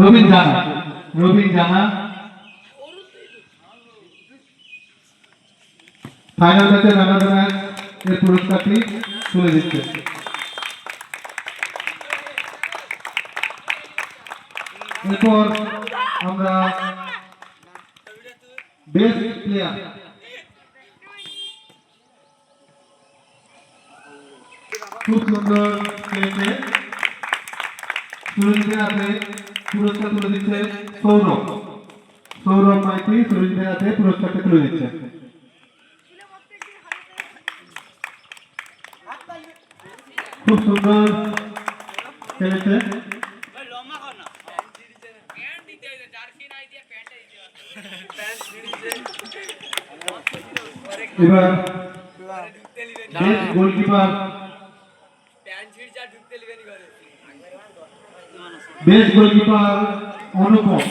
রবিন জানা, রবিন জানা ফাইনাল ম্যাচে রানার ম্যাচ এর পুরস্কারটি তুলে দিচ্ছে। এরপর আমরা বেস্ট প্লেয়ার খুব সুন্দর খেলেছে সুরজিতের হাতে পুরস্কার তুলে দিচ্ছে সৌরভ, সৌরভ মাইতি সুরজিতের হাতে পুরস্কারটা তুলে দিচ্ছে। খুব সুন্দর খেলেছে। এবার গোলকিপার বেস্ট গোলকিপার অনুপম।